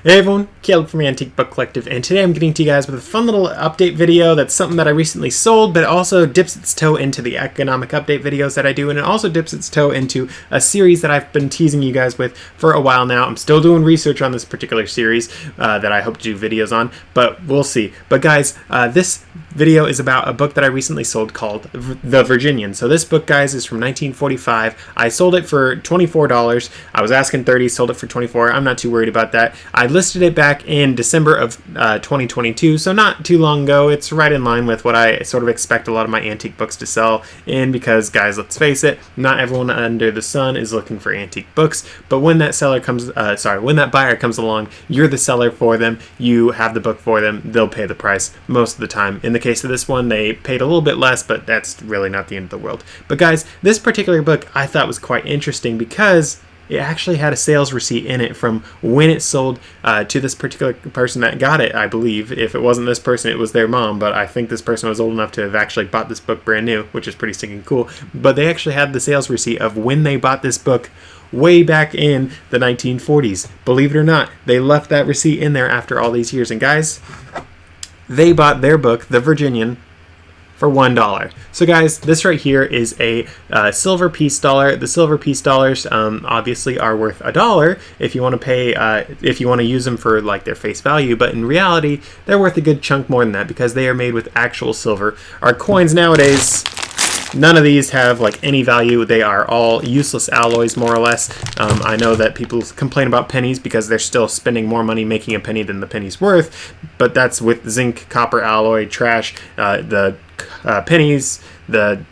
Hey everyone, Caleb from Antique Book Collective, and today I'm getting to you guys with a fun little update video that's something that I recently sold, but it also dips its toe into the economic update videos that I do, and it also dips its toe into a series that I've been teasing you guys with for a while now. I'm still doing research on this particular series that I hope to do videos on, but we'll see. But guys, this video is about a book that I recently sold called The Virginian. So this book, guys, is from 1945. I sold it for $24. I was asking $30, sold it for $24. I'm not too worried about that. I listed it back in December of 2022, so not too long ago. It's right in line with what I sort of expect a lot of my antique books to sell in, because, guys, let's face it, not everyone under the sun is looking for antique books, but when that when that buyer comes along, you're the seller for them, you have the book for them, they'll pay the price most of the time. In the case of this one, they paid a little bit less, but that's really not the end of the world. But guys, this particular book I thought was quite interesting because it actually had a sales receipt in it from when it sold to this particular person that got it, I believe. If it wasn't this person, it was their mom, but I think this person was old enough to have actually bought this book brand new, which is pretty stinking cool. But they actually had the sales receipt of when they bought this book way back in the 1940s. Believe it or not, they left that receipt in there after all these years. And guys, they bought their book, The Virginian, for $1. So guys, this right here is a silver piece dollar. The silver piece dollars obviously are worth $1 if you want to pay, if you want to use them for like their face value, but in reality, they're worth a good chunk more than that because they are made with actual silver. Our coins nowadays, none of these have like any value. They are all useless alloys, more or less. I know that people complain about pennies because they're still spending more money making a penny than the penny's worth, but that's with zinc, copper alloy, trash. The pennies, the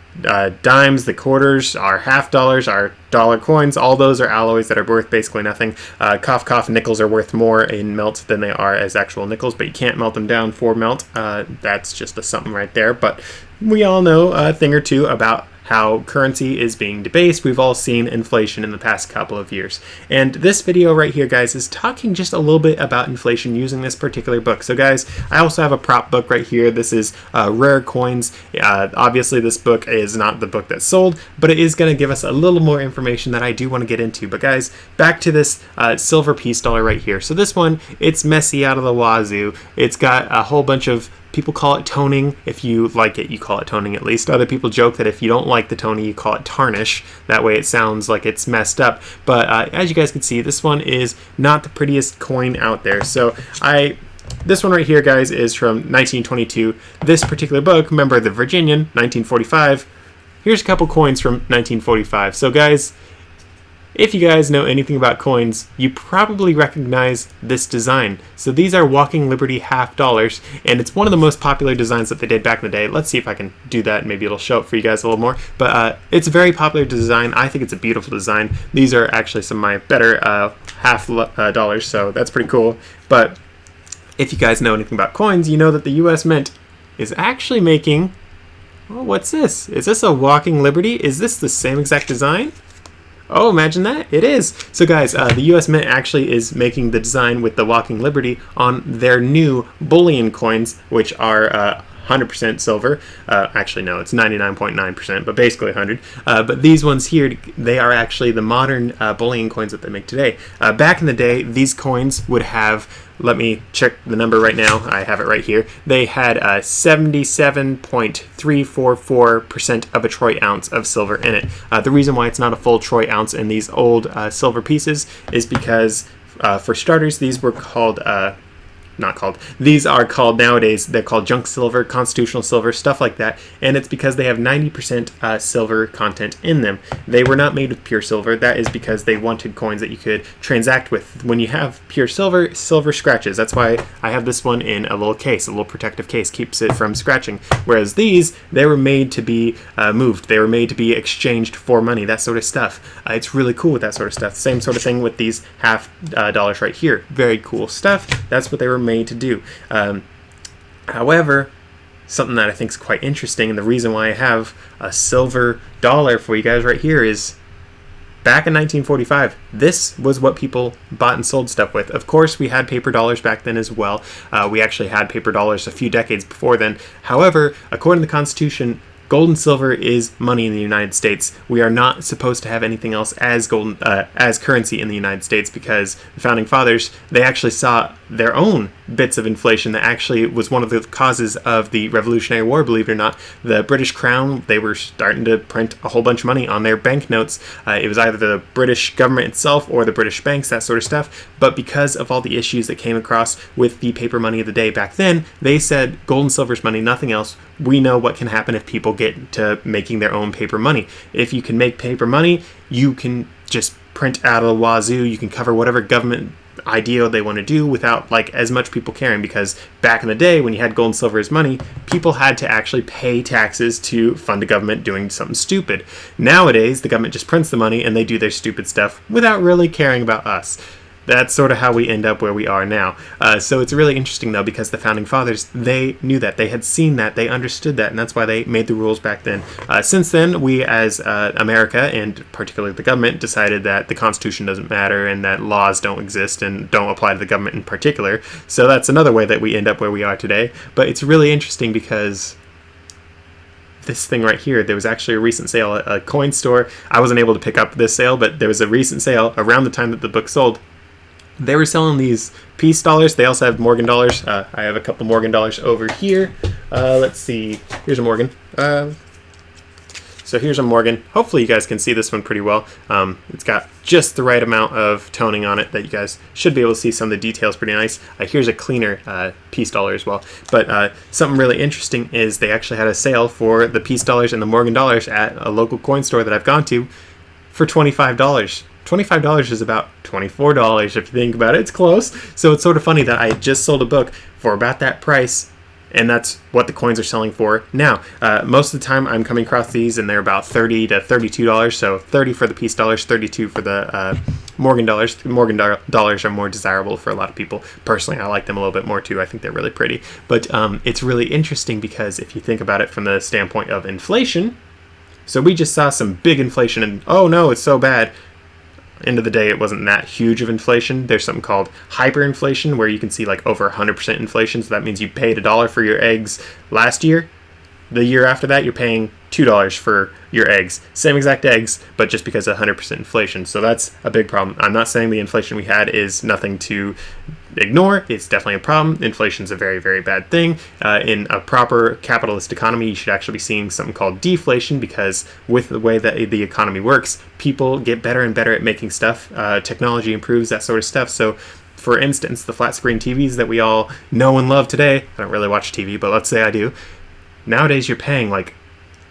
dimes, the quarters, our half dollars, our dollar coins, all those are alloys that are worth basically nothing. Cough cough, nickels are worth more in melt than they are as actual nickels, but you can't melt them down for melt. That's just a something right there. But we all know a thing or two about how currency is being debased. We've all seen inflation in the past couple of years. And this video right here, guys, is talking just a little bit about inflation using this particular book. So guys, I also have a prop book right here. This is Rare Coins. Obviously, this book is not the book that sold, but it is going to give us a little more information that I do want to get into. But guys, back to this silver piece dollar right here. So this one, it's messy out of the wazoo. It's got a whole bunch of, people call it toning. If you like it, you call it toning at least. Other people joke that if you don't like the toning, you call it tarnish. That way it sounds like it's messed up. But as you guys can see, this one is not the prettiest coin out there. So this one right here, guys, is from 1922. This particular book, remember, The Virginian, 1945. Here's a couple coins from 1945. So guys, if you guys know anything about coins, you probably recognize this design. So these are Walking Liberty half dollars, and it's one of the most popular designs that they did back in the day. Let's see if I can do that. Maybe it'll show up for you guys a little more. But it's a very popular design. I think it's a beautiful design. These are actually some of my better half dollars, so that's pretty cool. But if you guys know anything about coins, you know that the U.S. Mint is actually making, oh, what's this? Is this a Walking Liberty? Is this the same exact design? Oh, imagine that. It is. So guys, the U.S. Mint actually is making the design with the Walking Liberty on their new bullion coins, which are 100% silver. Actually, no, it's 99.9%, but basically 100. But these ones here, they are actually the modern bullion coins that they make today. Back in the day, these coins would have, let me check the number right now. I have it right here. They had 77.344% of a troy ounce of silver in it. The reason why it's not a full troy ounce in these old silver pieces is because, for starters, these were called these are called nowadays, they're called junk silver, constitutional silver, stuff like that, and it's because they have 90% silver content in them. They were not made with pure silver. That is because they wanted coins that you could transact with. When you have pure silver, silver scratches. That's why I have this one in a little case, a little protective case, keeps it from scratching. Whereas these, they were made to be moved. They were made to be exchanged for money, that sort of stuff. It's really cool with that sort of stuff. Same sort of thing with these half dollars right here. Very cool stuff. That's what they were made to do. However, something that I think is quite interesting, and the reason why I have a silver dollar for you guys right here is, back in 1945, this was what people bought and sold stuff with. Of course, we had paper dollars back then as well. We actually had paper dollars a few decades before then. However, according to the Constitution, gold and silver is money in the United States. We are not supposed to have anything else as as currency in the United States, because the founding fathers, they actually saw their own bits of inflation that actually was one of the causes of the Revolutionary War, believe it or not. The British Crown, they were starting to print a whole bunch of money on their banknotes. It was either the British government itself or the British banks, that sort of stuff. But because of all the issues that came across with the paper money of the day back then, they said gold and silver's money, nothing else. We know what can happen if people get to making their own paper money. If you can make paper money, you can just print out of the wazoo. You can cover whatever government idea they want to do without like as much people caring, because back in the day when you had gold and silver as money, people had to actually pay taxes to fund the government doing something stupid. Nowadays, the government just prints the money and they do their stupid stuff without really caring about us. That's sort of how we end up where we are now. So it's really interesting, though, because the Founding Fathers, they knew that. They had seen that. They understood that, and that's why they made the rules back then. Since then, we as America, and particularly the government, decided that the Constitution doesn't matter and that laws don't exist and don't apply to the government in particular. So that's another way that we end up where we are today. But it's really interesting because this thing right here, there was actually a recent sale at a coin store. I wasn't able to pick up this sale, but there was a recent sale around the time that the book sold. They were selling these peace dollars. They also have Morgan dollars. I have a couple Morgan dollars over here. Let's see. Here's a Morgan. So here's a Morgan. Hopefully you guys can see this one pretty well. It's got just the right amount of toning on it that you guys should be able to see some of the details pretty nice. Here's a cleaner peace dollar as well. But something really interesting is they actually had a sale for the peace dollars and the Morgan dollars at a local coin store that I've gone to for $25. $25 is about $24 if you think about it. It's close. So it's sort of funny that I just sold a book for about that price, and that's what the coins are selling for now. Most of the time I'm coming across these and they're about $30 to $32. So 30 for the peace dollars, 32 for the Morgan dollars. Morgan dollars are more desirable for a lot of people. Personally, I like them a little bit more too. I think they're really pretty. But it's really interesting because if you think about it from the standpoint of inflation, so we just saw some big inflation and oh no, it's so bad. End of the day, it wasn't that huge of inflation. There's something called hyperinflation where you can see like over 100% inflation. So that means you paid $1 for your eggs last year. The year after that, you're paying $2 for your eggs. Same exact eggs, but just because of 100% inflation. So that's a big problem. I'm not saying the inflation we had is nothing to ignore. It's definitely a problem. Inflation is a very, very bad thing. In a proper capitalist economy, you should actually be seeing something called deflation, because with the way that the economy works, people get better and better at making stuff. Technology improves, that sort of stuff. So for instance, the flat screen TVs that we all know and love today, I don't really watch TV, but let's say I do. Nowadays, you're paying like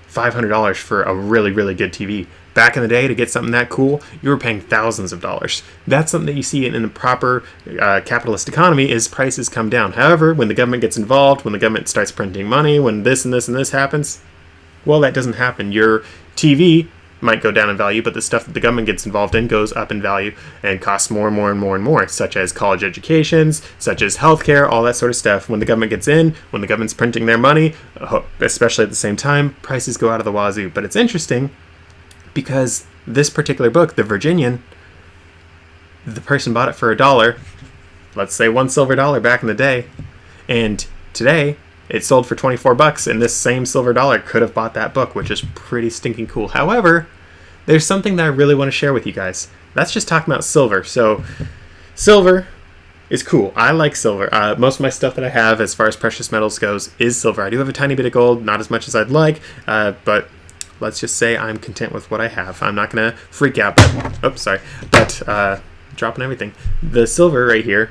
$500 for a really, really good TV. Back in the day, to get something that cool, you were paying thousands of dollars. That's something that you see in the proper capitalist economy, is prices come down. However, when the government gets involved, when the government starts printing money, when this and this and this happens, well, that doesn't happen. Your TV might go down in value, but the stuff that the government gets involved in goes up in value and costs more and more and more and more, such as college educations, such as healthcare, all that sort of stuff. When the government gets in, when the government's printing their money, especially at the same time, prices go out of the wazoo. But it's interesting because this particular book, The Virginian, the person bought it for $1, let's say $1 silver dollar back in the day, and today it sold for $24, and this same silver dollar could have bought that book, which is pretty stinking cool. However, there's something that I really want to share with you guys. That's just talking about silver. So, silver is cool. I like silver. Most of my stuff that I have as far as precious metals goes is silver. I do have a tiny bit of gold, not as much as I'd like, but let's just say I'm content with what I have. I'm not going to freak out, but dropping everything. The silver right here,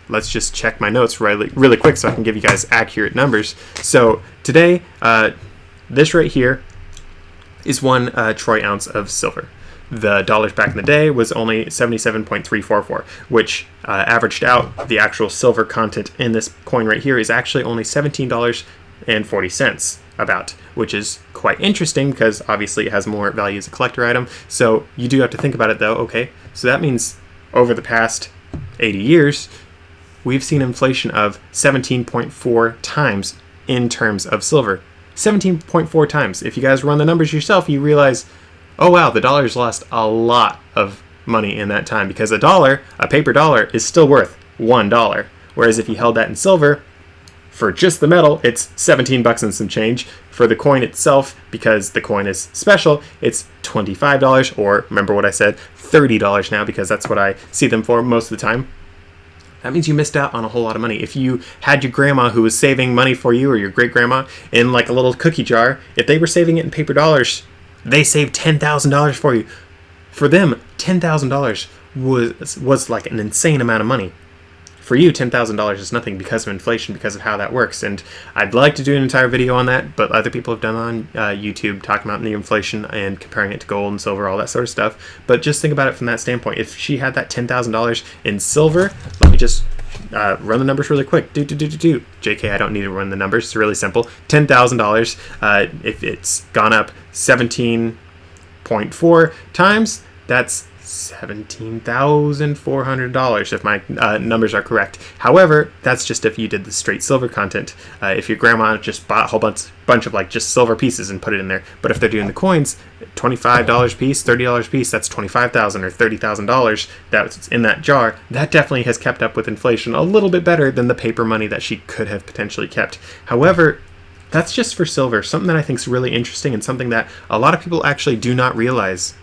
let's just check my notes really quick so I can give you guys accurate numbers. So today, this right here is 1 troy ounce of silver. The dollars back in the day was only 77.344, which averaged out the actual silver content in this coin right here is actually only $17.40 about, which is quite interesting because obviously it has more value as a collector item. So you do have to think about it though. Okay, so that means over the past 80 years, we've seen inflation of 17.4 times in terms of silver. 17.4 times. If you guys run the numbers yourself, you realize, oh wow, the dollar's lost a lot of money in that time, because a paper dollar, is still worth $1. Whereas if you held that in silver, For just the metal, it's 17 bucks and some change. For the coin itself, because the coin is special, it's $25, or remember what I said, $30 now, because that's what I see them for most of the time. That means you missed out on a whole lot of money. If you had your grandma who was saving money for you, or your great-grandma, in like a little cookie jar, if they were saving it in paper dollars, they saved $10,000 for you. For them, $10,000 was like an insane amount of money. For you, $10,000 is nothing because of inflation, because of how that works. And I'd like to do an entire video on that, but other people have done on YouTube talking about the inflation and comparing it to gold and silver, all that sort of stuff. But just think about it from that standpoint. If she had that $10,000 in silver, let me just run the numbers really quick. JK, I don't need to run the numbers. It's really simple. $10,000, if it's gone up 17.4 times, that's $17,400 if my numbers are correct. However, that's just if you did the straight silver content. If your grandma just bought a whole bunch of like just silver pieces and put it in there. But if they're doing the coins, $25 piece, $30 piece, that's $25,000 or $30,000 that's in that jar. That definitely has kept up with inflation a little bit better than the paper money that she could have potentially kept. However, that's just for silver. Something that I think is really interesting and something that a lot of people actually do not realize.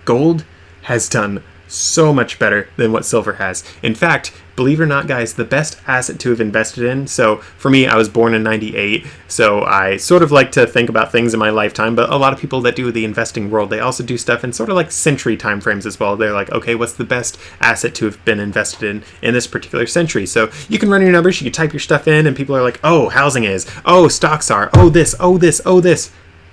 Gold has done so much better than what silver has. In fact, believe it or not, guys, the best asset to have invested in, so for me, I was born in 98, so I sort of like to think about things in my lifetime, but a lot of people that do the investing world, they also do stuff in sort of like century time frames as well. They're like, okay, what's the best asset to have been invested in this particular century? So you can run your numbers, you can type your stuff in, and people are like, oh, housing is, oh, stocks are, oh, this, oh, this, oh, this.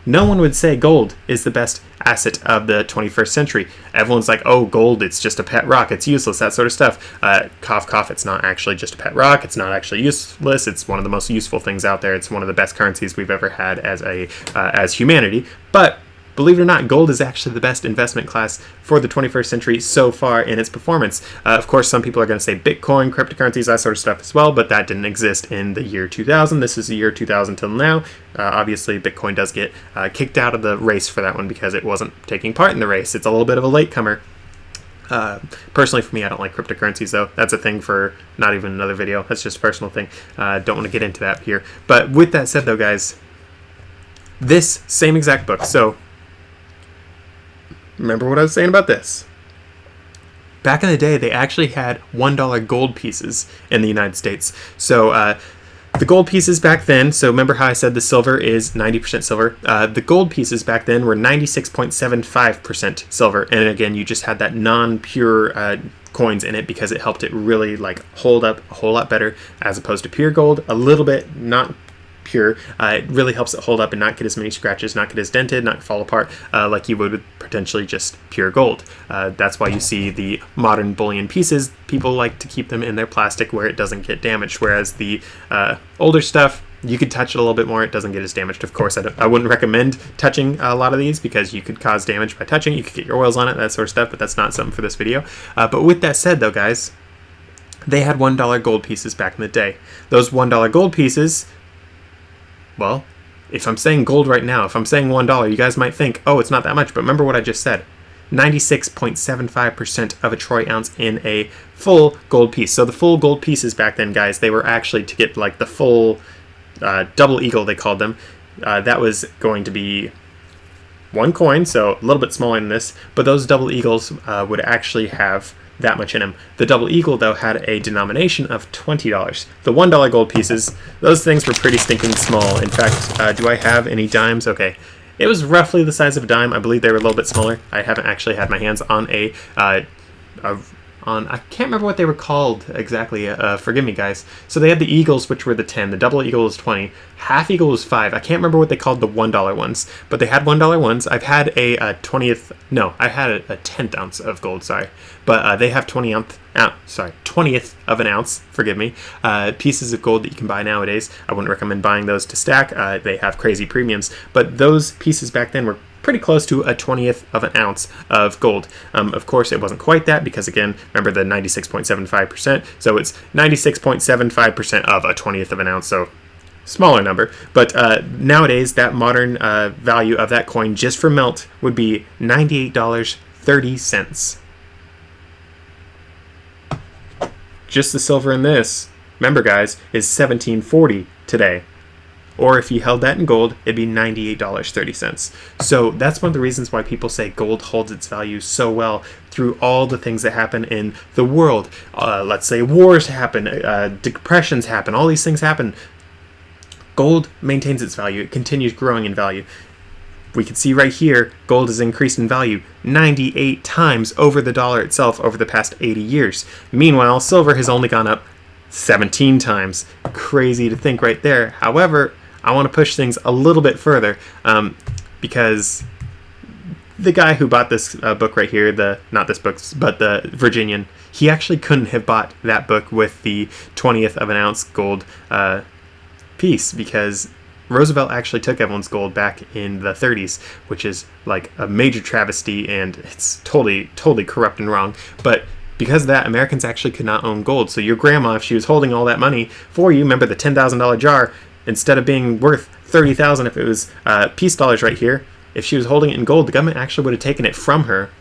No one would say gold is the best asset of the 21st century. Everyone's like, oh, gold, it's just a pet rock. It's useless, that sort of stuff. Cough, cough, it's not actually just a pet rock. It's not actually useless. It's one of the most useful things out there. It's one of the best currencies we've ever had as humanity. But believe it or not, gold is actually the best investment class for the 21st century so far in its performance. Of course, some people are going to say Bitcoin, cryptocurrencies, that sort of stuff as well, but that didn't exist in the year 2000. This is the year 2000 till now. Obviously, Bitcoin does get kicked out of the race for that one because it wasn't taking part in the race. It's a little bit of a latecomer. Personally, for me, I don't like cryptocurrencies, though. That's a thing for not even another video. That's just a personal thing. Don't want to get into that here. But with that said, though, guys, this same exact book. So remember what I was saying about this. Back in the day, they actually had $1 gold pieces in the United States. So the gold pieces back then, so remember how I said the silver is 90% silver? The gold pieces back then were 96.75% silver. And again, you just had that non-pure coins in it because it helped it really like hold up a whole lot better as opposed to pure gold. A little bit not pure. It really helps it hold up and not get as many scratches, not get as dented, not fall apart like you would with potentially just pure gold. That's why you see the modern bullion pieces, people like to keep them in their plastic where it doesn't get damaged, whereas the older stuff, you could touch it a little bit more, it doesn't get as damaged. Of course, I wouldn't recommend touching a lot of these because you could cause damage by touching. You could get your oils on it, that sort of stuff, but that's not something for this video. But with that said, though, guys, they had $1 gold pieces back in the day. Those $1 gold pieces, well, if I'm saying gold right now, if I'm saying $1, you guys might think, oh, it's not that much. But remember what I just said. 96.75% of a troy ounce in a full gold piece. So the full gold pieces back then, guys, they were actually to get like the full double eagle, they called them. That was going to be one coin, so a little bit smaller than this. But those double eagles would actually have that much in them. The double eagle, though, had a denomination of $20. The $1 gold pieces, those things were pretty stinking small. In fact, do I have any dimes? Okay. It was roughly the size of a dime. I believe they were a little bit smaller. I haven't actually had my hands on I can't remember what they were called exactly. Forgive me, guys. So they had the eagles, which were the 10. The double eagle was 20. Half eagle was 5. I can't remember what they called the $1 ones, but they had $1 ones. I've had a 10th ounce of gold, sorry. But they have 20th of an ounce, forgive me, pieces of gold that you can buy nowadays. I wouldn't recommend buying those to stack. They have crazy premiums. But those pieces back then were pretty close to a 20th of an ounce of gold. Of course, it wasn't quite that because, again, remember the 96.75%. So it's 96.75% of a 20th of an ounce. So smaller number. But nowadays, that modern value of that coin just for melt would be $98.30. Just the silver in this remember guys, is $17.40 today. Or if you held that in gold, it'd be $98.30. So that's one of the reasons why people say gold holds its value so well through all the things that happen in the world. Let's say wars happen, depressions happen, all these things happen. Gold maintains its value. It continues growing in value. We can see right here, gold has increased in value 98 times over the dollar itself over the past 80 years. Meanwhile, silver has only gone up 17 times. Crazy to think right there. However, I want to push things a little bit further because the guy who bought this book right here, not this book, but the Virginian, he actually couldn't have bought that book with the 20th of an ounce gold piece because Roosevelt actually took everyone's gold back in the 30s, which is like a major travesty, and it's totally corrupt and wrong. But because of that, Americans actually could not own gold. So your grandma, if she was holding all that money for you, remember the $10,000 jar, instead of being worth $30,000 if it was peace dollars right here, if she was holding it in gold, the government actually would have taken it from her.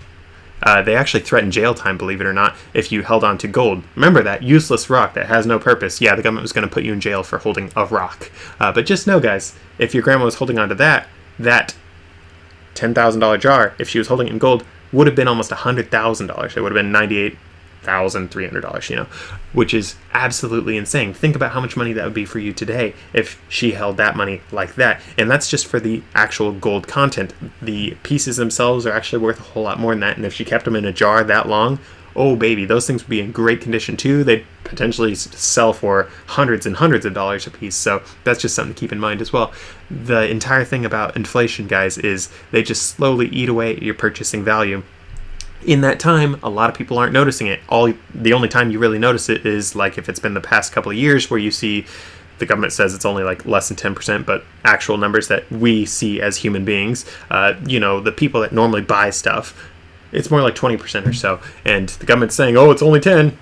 They actually threatened jail time, believe it or not, if you held on to gold. Remember that useless rock that has no purpose. Yeah, the government was going to put you in jail for holding a rock. But just know, guys, if your grandma was holding on to that $10,000 jar, if she was holding it in gold, would have been almost $100,000. It would have been $98,300, which is absolutely insane. Think about how much money that would be for you today if she held that money like that. And that's just for the actual gold content. The pieces themselves are actually worth a whole lot more than that. And if she kept them in a jar that long, oh baby, those things would be in great condition too. They'd potentially sell for hundreds and hundreds of dollars a piece. So that's just something to keep in mind as well. The entire thing about inflation, guys, is they just slowly eat away at your purchasing value. In that time, a lot of people aren't noticing it. The only time you really notice it is like if it's been the past couple of years where you see the government says it's only like less than 10%, but actual numbers that we see as human beings, the people that normally buy stuff, it's more like 20% or so. And the government's saying, oh, it's only 10.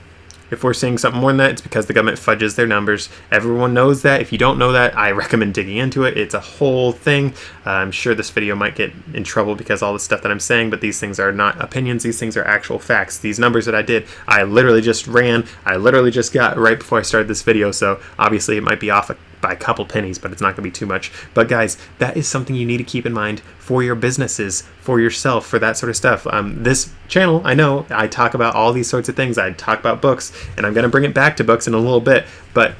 If we're seeing something more than that, it's because the government fudges their numbers. Everyone knows that. If you don't know that, I recommend digging into it. It's a whole thing. I'm sure this video might get in trouble because all the stuff that I'm saying, but these things are not opinions. These things are actual facts. These numbers that I did, I literally just got right before I started this video, so obviously it might be off by a couple pennies, but it's not going to be too much. But guys, that is something you need to keep in mind for your businesses, for yourself, for that sort of stuff. This channel, I know, I talk about all these sorts of things. I talk about books, and I'm going to bring it back to books in a little bit, but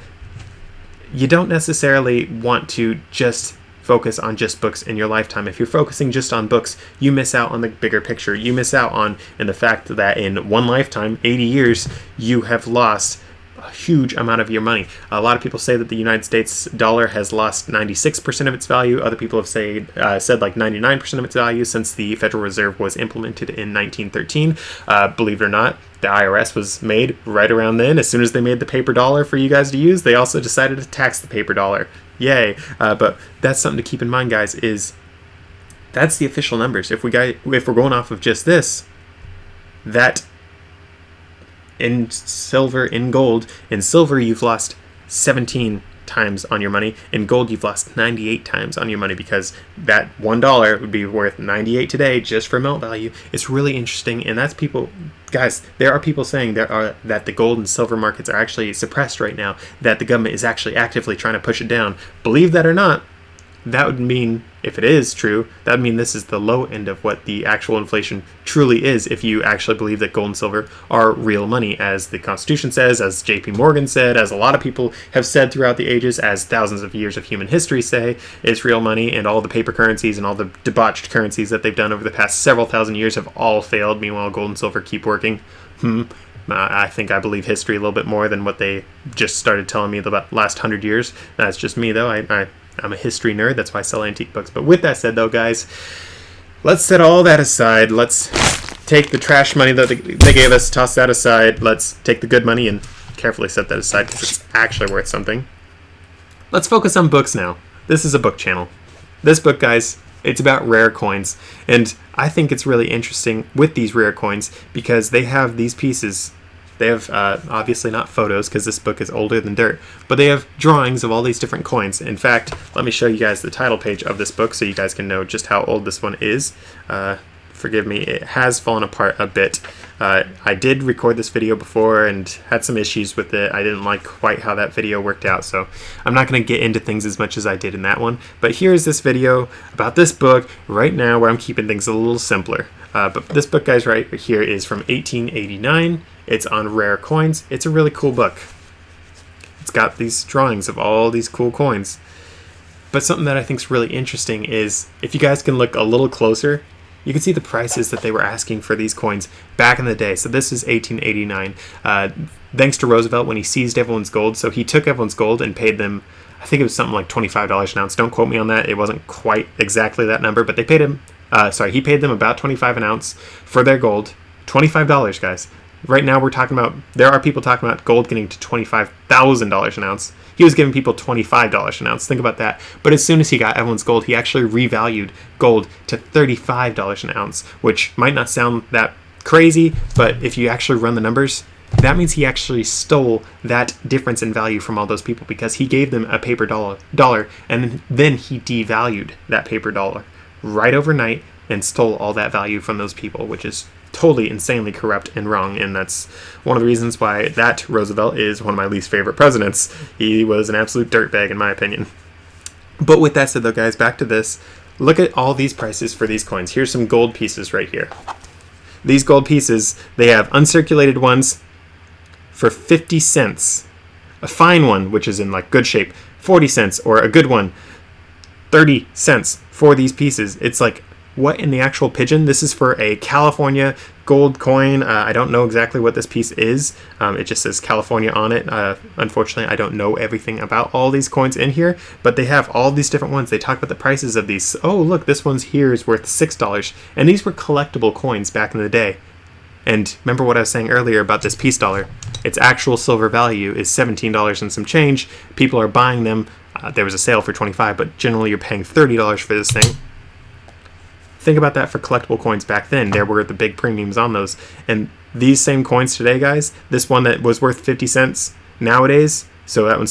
you don't necessarily want to just focus on just books in your lifetime. If you're focusing just on books, you miss out on the bigger picture. You miss out on the fact that in one lifetime, 80 years, you have lost a huge amount of your money. A lot of people say that the United States dollar has lost 96% of its value. Other people have said like 99% of its value since the Federal Reserve was implemented in 1913. Believe it or not, the IRS was made right around then. As soon as they made the paper dollar for you guys to use, they also decided to tax the paper dollar. Yay. But that's something to keep in mind, guys, is that's the official numbers. If we're going off of just this, that in silver, in gold, in silver you've lost 17 times on your money. In gold you've lost 98 times on your money, because that $1 would be worth 98 today just for melt value. It's really interesting, and that's people, guys, there are people saying that the gold and silver markets are actually suppressed right now, that the government is actually actively trying to push it down. Believe that or not, that would mean, if it is true, that would mean this is the low end of what the actual inflation truly is, if you actually believe that gold and silver are real money, as the Constitution says, as JP Morgan said, as a lot of people have said throughout the ages, as thousands of years of human history say, it's real money, and all the paper currencies and all the debauched currencies that they've done over the past several thousand years have all failed. Meanwhile, gold and silver keep working. I think I believe history a little bit more than what they just started telling me the last 100 years. That's just me, though. I'm a history nerd. That's why I sell antique books. But with that said, though, guys, let's set all that aside. Let's take the trash money that they gave us, toss that aside. Let's take the good money and carefully set that aside because it's actually worth something. Let's focus on books now. This is a book channel. This book, guys, it's about rare coins. And I think it's really interesting with these rare coins because they have these pieces. They have obviously not photos because this book is older than dirt, but they have drawings of all these different coins. In fact, let me show you guys the title page of this book so you guys can know just how old this one is. forgive me, it has fallen apart a bit. I did record this video before and had some issues with it. I didn't like quite how that video worked out, so I'm not going to get into things as much as I did in that one. But here's this video about this book right now where I'm keeping things a little simpler. But this book, guys, right here is from 1889. It's on rare coins. It's a really cool book. It's got these drawings of all these cool coins. But something that I think is really interesting is, if you guys can look a little closer, you can see the prices that they were asking for these coins back in the day. So this is 1889. Thanks to Roosevelt when he seized everyone's gold. So he took everyone's gold and paid them, I think it was something like $25 an ounce. Don't quote me on that. It wasn't quite exactly that number, but they paid him, he paid them about $25 an ounce for their gold. $25, guys. Right now there are people talking about gold getting to $25,000 an ounce. He was giving people $25 an ounce. Think about that. But as soon as he got everyone's gold, he actually revalued gold to $35 an ounce, which might not sound that crazy, but if you actually run the numbers, that means he actually stole that difference in value from all those people, because he gave them a paper dollar and then he devalued that paper dollar right overnight and stole all that value from those people, which is totally insanely corrupt and wrong. And that's one of the reasons why that Roosevelt is one of my least favorite presidents. He was an absolute dirtbag in my opinion. But with that said though, guys, back to this. Look at all these prices for these coins. Here's some gold pieces right here. These gold pieces, they have uncirculated ones for 50 cents. A fine one, which is in like good shape, 40 cents, or a good one, 30 cents for these pieces. It's like, what in the actual pigeon? This is for a California gold coin. I don't know exactly what this piece is. It just says California on it. Unfortunately, I don't know everything about all these coins in here, but they have all these different ones. They talk about the prices of these. Oh, look, this one's here is worth $6. And these were collectible coins back in the day. And remember what I was saying earlier about this piece dollar. Its actual silver value is $17 and some change. People are buying them. There was a sale for $25, but generally you're paying $30 for this thing. Think about that for collectible coins back then. There were the big premiums on those. And these same coins today, guys, this one that was worth 50 cents nowadays, so that one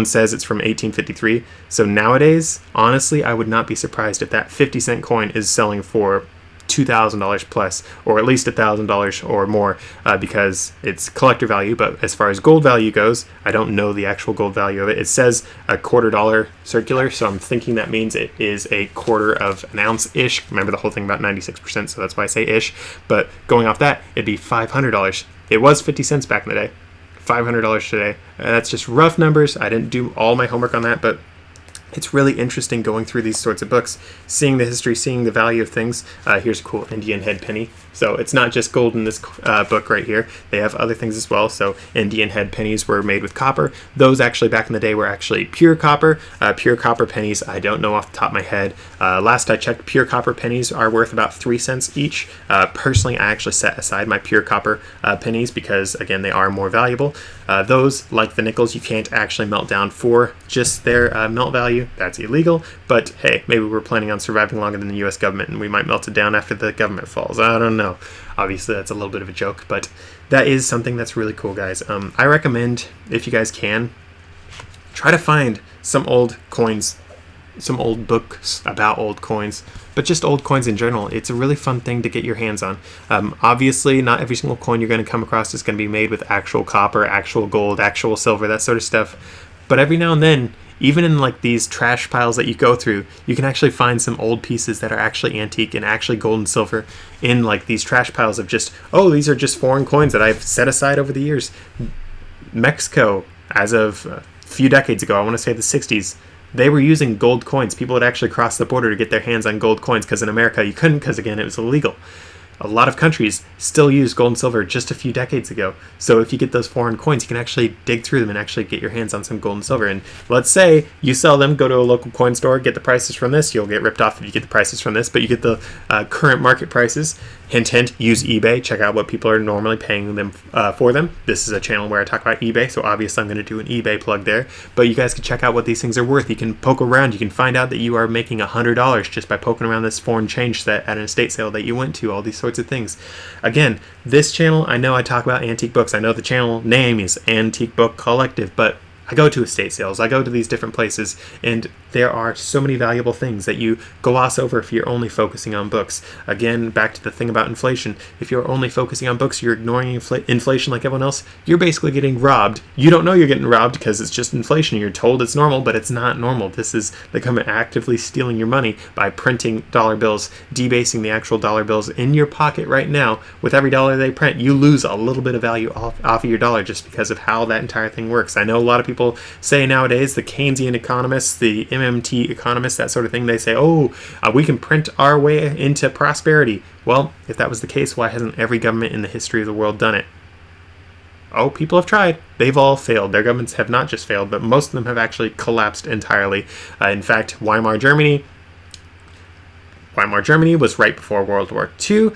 says it's from 1853. So nowadays, honestly, I would not be surprised if that 50-cent coin is selling for $2,000 plus, or at least $1,000 or more, because it's collector value. But as far as gold value goes, I don't know the actual gold value of it. It says a $quarter circular, so I'm thinking that means it is a quarter of an ounce ish. Remember the whole thing about 96%, so that's why I say ish. But going off that, it'd be $500. It was 50 cents back in the day. $500 today. That's just rough numbers. I didn't do all my homework on that, but it's really interesting going through these sorts of books, seeing the history, seeing the value of things. Here's a cool Indian head penny. So it's not just gold in this book right here. They have other things as well. So Indian head pennies were made with copper. Those actually back in the day were actually pure copper. Pure copper pennies, I don't know off the top of my head. Last I checked, pure copper pennies are worth about 3 cents each. Personally, I actually set aside my pure copper pennies because, again, they are more valuable. Those, like the nickels, you can't actually melt down for just their melt value. That's illegal. But hey, maybe we're planning on surviving longer than the U.S. government and we might melt it down after the government falls. I don't know. Obviously, that's a little bit of a joke, but that is something that's really cool, guys. I recommend, if you guys can, try to find some old coins, some old books about old coins, but just old coins in general. It's a really fun thing to get your hands on. Obviously, not every single coin you're going to come across is going to be made with actual copper, actual gold, actual silver, that sort of stuff. But every now and then, even in like these trash piles that you go through, you can actually find some old pieces that are actually antique and actually gold and silver in like these trash piles of just, oh, these are just foreign coins that I've set aside over the years. Mexico, as of a few decades ago, I want to say the 60s, they were using gold coins. People would actually cross the border to get their hands on gold coins, because in America you couldn't, because again, it was illegal. A lot of countries still use gold and silver just a few decades ago. So if you get those foreign coins, you can actually dig through them and actually get your hands on some gold and silver. And let's say you sell them, go to a local coin store, get the prices from this. You'll get ripped off if you get the prices from this, but you get the current market prices. Hint, hint, use eBay. Check out what people are normally paying them for them. This is a channel where I talk about eBay, so obviously I'm going to do an eBay plug there. But you guys can check out what these things are worth. You can poke around. You can find out that you are making $100 just by poking around this foreign change set at an estate sale that you went to, all these sorts of things. Again, this channel, I know I talk about antique books. I know the channel name is Antique Book Collective, but I go to estate sales. I go to these different places, and there are so many valuable things that you gloss over if you're only focusing on books. Again, back to the thing about inflation. If you're only focusing on books, you're ignoring inflation like everyone else, you're basically getting robbed. You don't know you're getting robbed because it's just inflation. You're told it's normal, but it's not normal. This is the government actively stealing your money by printing dollar bills, debasing the actual dollar bills in your pocket right now. With every dollar they print, you lose a little bit of value off of your dollar just because of how that entire thing works. I know a lot of people say nowadays, the Keynesian economists, the MMT economists, that sort of thing, they say, oh, we can print our way into prosperity. Well, if that was the case, why hasn't every government in the history of the world done it? Oh, people have tried. They've all failed. Their governments have not just failed, but most of them have actually collapsed entirely. In fact, Weimar Germany was right before World War II.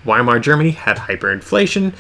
Weimar Germany had hyperinflation.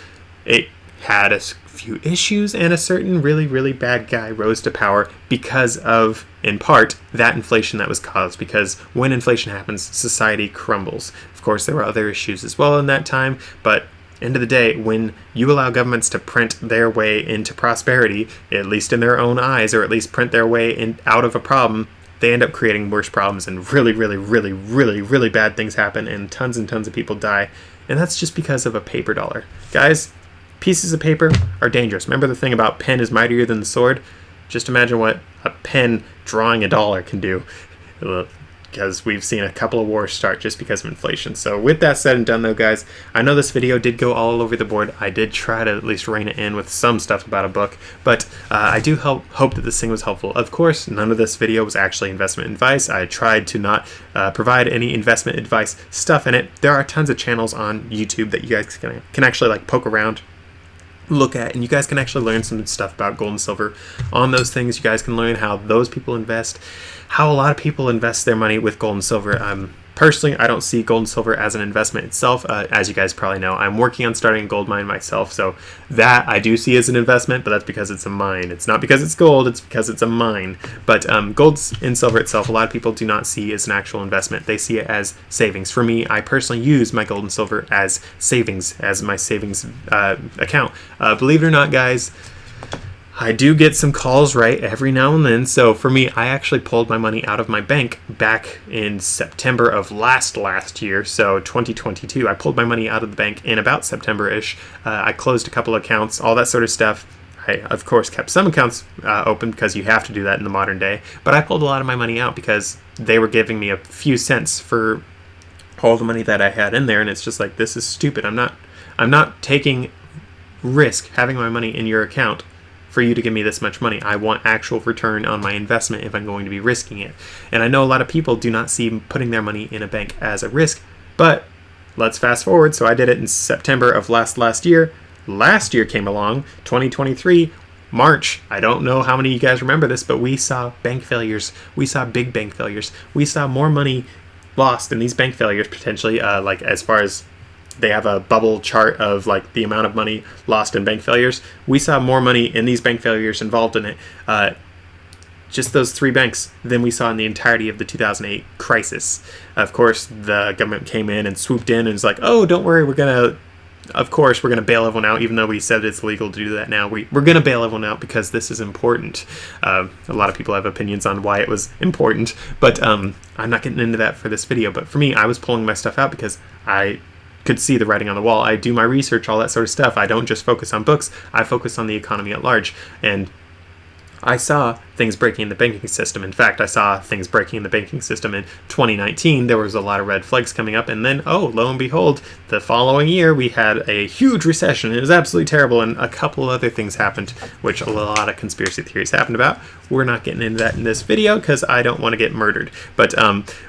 It had a few issues, and a certain really, really bad guy rose to power because of, in part, that inflation that was caused. Because when inflation happens, society crumbles. Of course, there were other issues as well in that time, but end of the day, when you allow governments to print their way into prosperity, at least in their own eyes, or at least print their way out of a problem, they end up creating worse problems, and really, really, really, really, really bad things happen, and tons of people die. And that's just because of a paper dollar. Guys, pieces of paper are dangerous. Remember the thing about pen is mightier than the sword? Just imagine what a pen drawing a dollar can do. Because we've seen a couple of wars start just because of inflation. So with that said and done though, guys, I know this video did go all over the board. I did try to at least rein it in with some stuff about a book, but I do hope that this thing was helpful. Of course, none of this video was actually investment advice. I tried to not provide any investment advice stuff in it. There are tons of channels on YouTube that you guys can actually like poke around, look at, and you guys can actually learn some stuff about gold and silver. On those things, you guys can learn how those people invest, how a lot of people invest their money with gold and silver. Personally, I don't see gold and silver as an investment itself. As you guys probably know, I'm working on starting a gold mine myself, so that I do see as an investment, but that's because it's a mine. It's not because it's gold, it's because it's a mine. But gold and silver itself, a lot of people do not see as an actual investment. They see it as savings. For me, I personally use my gold and silver as savings, as my savings account. Believe it or not, guys, I do get some calls right every now and then. So for me, I actually pulled my money out of my bank back in September of last year, so 2022. I pulled my money out of the bank in about September-ish. I closed a couple accounts, all that sort of stuff. I, of course, kept some accounts open because you have to do that in the modern day. But I pulled a lot of my money out because they were giving me a few cents for all the money that I had in there, and it's just like, this is stupid. I'm not taking risk having my money in your account for you to give me this much money. I want actual return on my investment if I'm going to be risking it. And I know a lot of people do not see putting their money in a bank as a risk, but let's fast forward. So I did it in September of last year. Last year came along, 2023, March. I don't know how many of you guys remember this, but we saw bank failures. We saw big bank failures. We saw more money lost in these bank failures potentially, like as far as they have a bubble chart of like the amount of money lost in bank failures. We saw more money in these bank failures involved in it, just those three banks, than we saw in the entirety of the 2008 crisis. Of course, the government came in and swooped in and was like, oh, don't worry, we're going to bail everyone out, even though we said it's legal to do that now. We're going to bail everyone out because this is important. A lot of people have opinions on why it was important, but I'm not getting into that for this video. But for me, I was pulling my stuff out because I could see the writing on the wall. I do my research, all that sort of stuff. I don't just focus on books. I focus on the economy at large. And I saw things breaking in the banking system. In fact, I saw things breaking in the banking system in 2019. There was a lot of red flags coming up, and then, oh, lo and behold, the following year we had a huge recession. It was absolutely terrible, and a couple other things happened, which a lot of conspiracy theories happened about. We're not getting into that in this video because I don't want to get murdered. But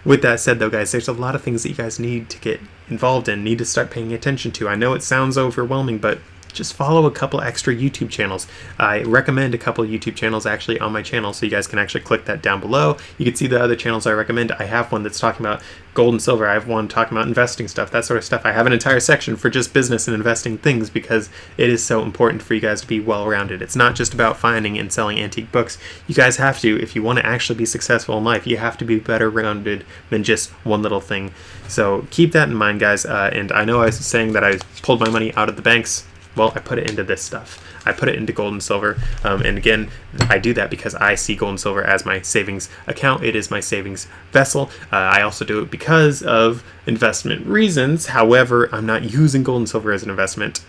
with that said, though, guys, there's a lot of things that you guys need to get involved in, need to start paying attention to. I know it sounds overwhelming, but just follow a couple extra YouTube channels. I recommend a couple YouTube channels actually on my channel, so you guys can actually click that down below. You can see the other channels I recommend. I have one that's talking about gold and silver. I have one talking about investing stuff, that sort of stuff. I have an entire section for just business and investing things because it is so important for you guys to be well-rounded. It's not just about finding and selling antique books. You guys have to, if you want to actually be successful in life, you have to be better rounded than just one little thing. So keep that in mind, guys. And I know I was saying that I pulled my money out of the banks. Well, I put it into this stuff. I put it into gold and silver. And again, I do that because I see gold and silver as my savings account. It is my savings vessel. I also do it because of investment reasons. However, I'm not using gold and silver as an investment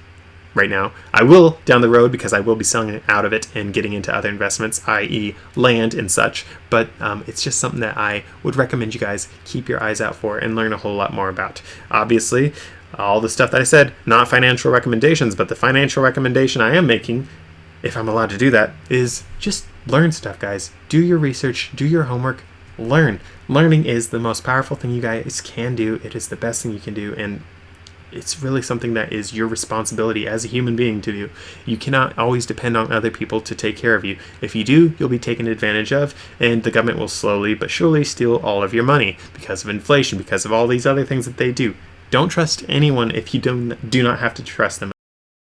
right now. I will down the road because I will be selling out of it and getting into other investments, i.e. land and such. But it's just something that I would recommend you guys keep your eyes out for and learn a whole lot more about. Obviously, all the stuff that I said, not financial recommendations, but the financial recommendation I am making, if I'm allowed to do that, is just learn stuff, guys. Do your research, do your homework, learn. Learning is the most powerful thing you guys can do. It is the best thing you can do, and it's really something that is your responsibility as a human being to do. You cannot always depend on other people to take care of you. If you do, you'll be taken advantage of, and the government will slowly but surely steal all of your money because of inflation, because of all these other things that they do. Don't trust anyone if you do not have to trust them.